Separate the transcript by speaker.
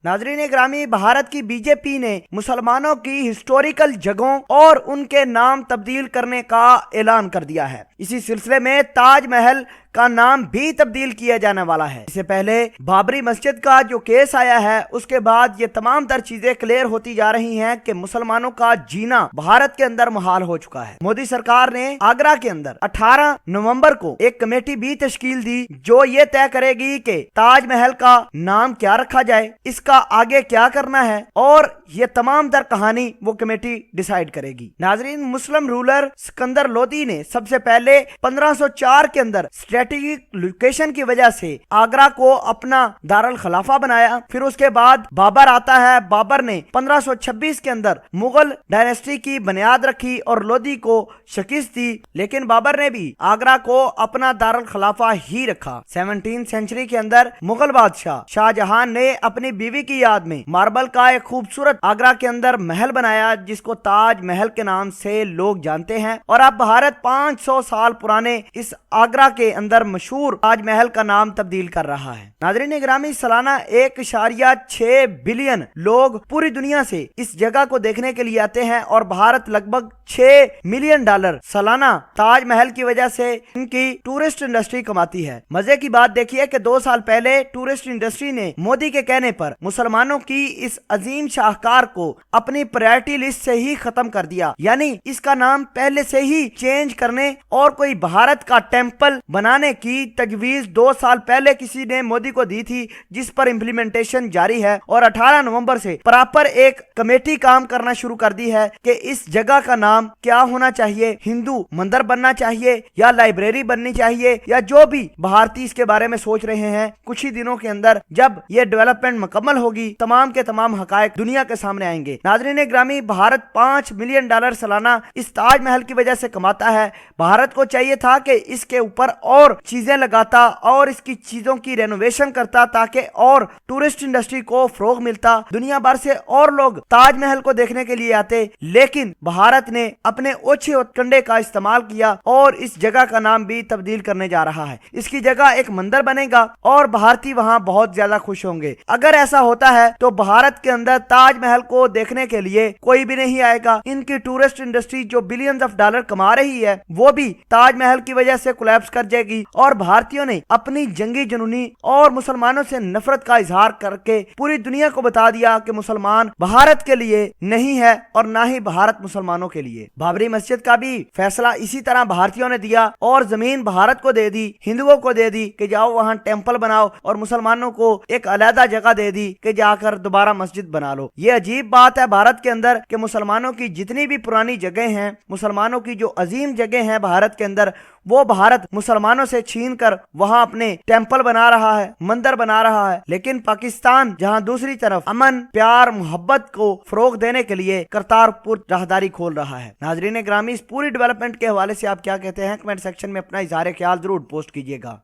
Speaker 1: नाजरीन ग्रामी, भारत की बीजेपी ने मुसलमानों की हिस्टोरिकल जगहों और उनके नाम तब्दील करने का ऐलान कर दिया है। इसी सिलसिले में ताजमहल का नाम भी तब्दील किया जाने वाला है। इससे पहले बाबरी मस्जिद का जो केस आया है, उसके बाद ये तमाम तर चीजें क्लियर होती जा रही हैं कि मुसलमानों का जीना भारत के अंदर मुहाल हो चुका है। मोदी सरकार ने आगरा के अंदर 18 नवंबर को एक कमेटी भी तश्कील दी जो ये तय करेगी कि ताजमहल का नाम क्या रखा जाए, इसका आगे क्या करना है, और ये तमाम तर कहानी वो कमेटी डिसाइड करेगी। नाजरीन, मुस्लिम रूलर सिकंदर लोदी ने सबसे पहले 1504 के अंदर स्ट्रेटेजिक लोकेशन की वजह से आगरा को अपना दारुल खिलाफा बनाया। फिर उसके बाद बाबर आता है। बाबर ने 1526 के अंदर मुगल डायनेस्टी की बुनियाद रखी और लोदी को शिकस्त दी, लेकिन बाबर ने भी आगरा को अपना दारुल खिलाफा ही रखा। 17वीं सेंचुरी के अंदर मुगल बादशाह शाहजहां ने अपनी बीवी की याद में मार्बल का एक खूबसूरत आगरा के अंदर महल बनाया जिसको ताज महल के नाम से लोग जानते हैं। और अब भारत 500 साल पुराने इस आगरा के अंदर मशहूर ताजमहल का नाम तब्दील कर रहा है। नाज़रीन ग्रामी, सालाना 1.6 बिलियन लोग पूरी दुनिया से इस जगह को देखने के लिए आते हैं और भारत लगभग $6 मिलियन सालाना ताजमहल की वजह से इनकी टूरिस्ट इंडस्ट्री कमाती है। मजे की बात देखिए कि 2 साल पहले टूरिस्ट इंडस्ट्री ने मोदी के कहने पर मुसलमानों की इस अजीम शाहकार को अपनी प्रायोरिटी लिस्ट से ही खत्म कर दिया, यानी इसका नाम पहले से ही चेंज करने और कोई भारत का टेम्पल बनाने की तजवीज 2 साल पहले किसी ने मोदी को दी थी, जिस पर इम्प्लीमेंटेशन जारी है। और 18 नवंबर से प्रॉपर एक कमेटी काम करना शुरू कर दी है कि इस जगह का नाम क्या होना चाहिए, हिंदू मंदिर बनना चाहिए या लाइब्रेरी बननी चाहिए, या जो भी भारतीय इसके बारे में सोच रहे हैं। कुछ ही दिनों के अंदर जब ये डेवलपमेंट मुकम्मल होगी, तमाम के तमाम हकायक दुनिया के सामने आएंगे। नाज़रीन ग्रामी, भारत $5 मिलियन सालाना इस ताजमहल की वजह से कमाता है। भारत को चाहिए था कि इसके ऊपर और चीजें लगाता और इसकी चीजों की रेनोवेशन करता ताकि और टूरिस्ट इंडस्ट्री को फरोग मिलता, दुनिया भर से और लोग ताजमहल को देखने के लिए आते। लेकिन भारत ने अपने ओछे कंडे का इस्तेमाल किया और इस जगह का नाम भी तब्दील करने जा रहा है। इसकी जगह एक मंदिर बनेगा और भारतीय वहां बहुत ज्यादा खुश होंगे। अगर ऐसा होता है तो भारत के अंदर ताजमहल को देखने के लिए कोई भी नहीं आएगा। इनकी टूरिस्ट इंडस्ट्री जो बिलियंस ऑफ डॉलर कमा रही है, वो भी ताजमहल की वजह से कोलैप्स कर जाएगी। और भारतीयों ने अपनी जंगी जुनूनी और मुसलमानों से नफरत का इजहार करके पूरी दुनिया को बता दिया कि मुसलमान भारत के लिए नहीं है और ना ही भारत मुसलमानों के लिए। बाबरी मस्जिद का भी फैसला इसी तरह भारतीयों ने दिया और जमीन भारत को दे दी, हिंदुओं को दे दी कि जाओ वहां टेम्पल बनाओ, और मुसलमानों को एक अलहदा जगह दे दी कि जाकर दोबारा मस्जिद बना लो। ये अजीब बात है भारत के अंदर कि मुसलमानों की जितनी भी पुरानी जगह हैं, मुसलमानों की जो अजीम जगह हैं भारत के अंदर, वो भारत मुसलमानों से छीन कर वहां अपने टेम्पल बना रहा है, मंदिर बना रहा है। लेकिन पाकिस्तान जहां दूसरी तरफ अमन, प्यार, मोहब्बत को फरोग देने के लिए करतारपुर राहदारी खोल रहा है। नाजरीन ग्रामी, इस पूरी डेवलपमेंट के हवाले से आप क्या कहते हैं? कमेंट सेक्शन में अपना इजहार ख्याल जरूर पोस्ट कीजिएगा।